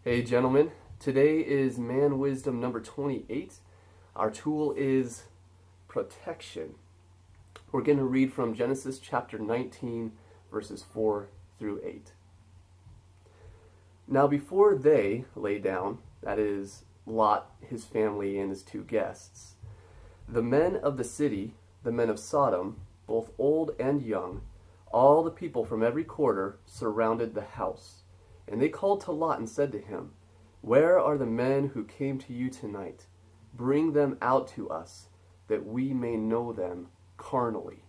Hey gentlemen, today is Man Wisdom number 28. Our tool is protection. We're going to read from Genesis chapter 19, verses 4 through 8. Now before they lay down, that is, Lot, his family, and his two guests, the men of the city, the men of Sodom, both old and young, all the people from every quarter surrounded the house. And they called to Lot and said to him, "Where are the men who came to you tonight? Bring them out to us, that we may know them carnally."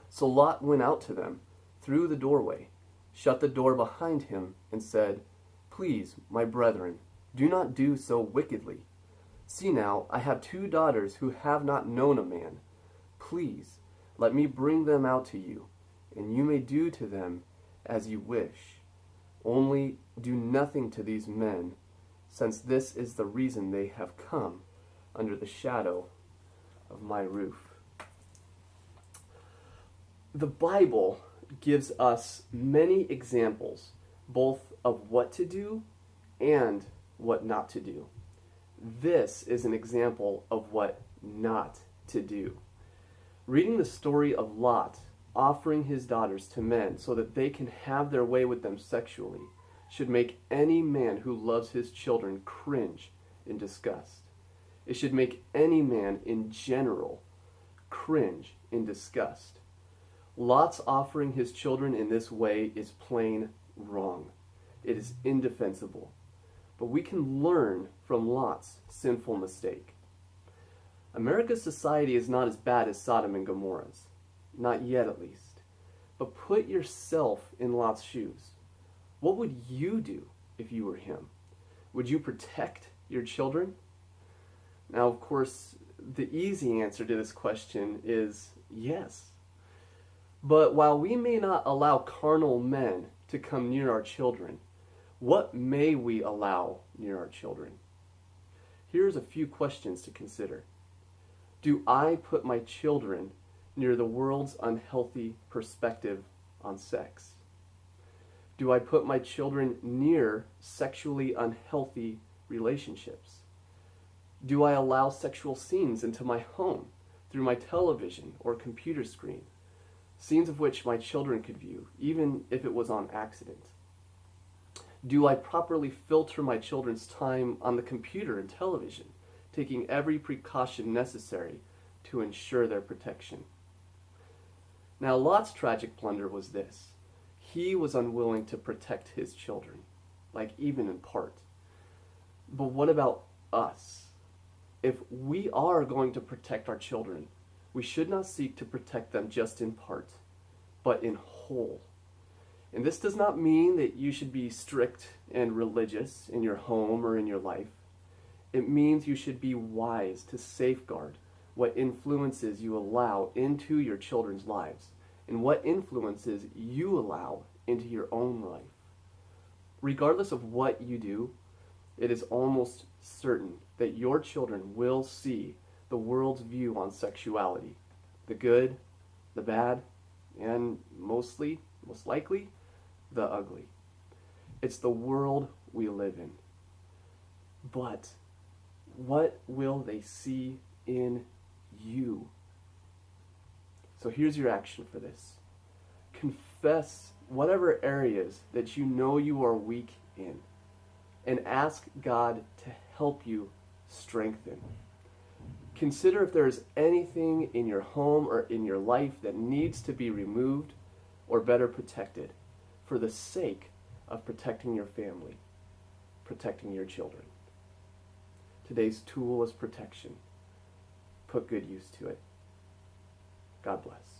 So Lot went out to them through the doorway, shut the door behind him, and said, "Please, my brethren, do not do so wickedly. See now, I have two daughters who have not known a man. Please, let me bring them out to you, and you may do to them as you wish. Only do nothing to these men, since this is the reason they have come under the shadow of my roof." The Bible gives us many examples, both of what to do and what not to do. This is an example of what not to do. Reading the story of Lot offering his daughters to men so that they can have their way with them sexually should make any man who loves his children cringe in disgust. It should make any man in general cringe in disgust. Lot's offering his children in this way is plain wrong. It is indefensible. But we can learn from Lot's sinful mistake. America's society is not as bad as Sodom and Gomorrah's. Not yet, at least. But put yourself in Lot's shoes. What would you do if you were him? Would you protect your children? Now, of course, the easy answer to this question is yes. But while we may not allow carnal men to come near our children, what may we allow near our children? Here's a few questions to consider. Do I put my children near the world's unhealthy perspective on sex? Do I put my children near sexually unhealthy relationships? Do I allow sexual scenes into my home through my television or computer screen? Scenes of which my children could view, even if it was on accident. Do I properly filter my children's time on the computer and television, taking every precaution necessary to ensure their protection? Now, Lot's tragic blunder was this. He was unwilling to protect his children, like even in part. But what about us? If we are going to protect our children, we should not seek to protect them just in part, but in whole. And this does not mean that you should be strict and religious in your home or in your life. It means you should be wise to safeguard what influences you allow into your children's lives and what influences you allow into your own life. Regardless of what you do, it is almost certain that your children will see the world's view on sexuality, the good, the bad, and most likely, the ugly. It's the world we live in. But what will they see in you? So here's your action for this. Confess whatever areas that you know you are weak in, and ask God to help you strengthen. Consider if there is anything in your home or in your life that needs to be removed or better protected for the sake of protecting your family, protecting your children. Today's tool is protection. Put good use to it. God bless.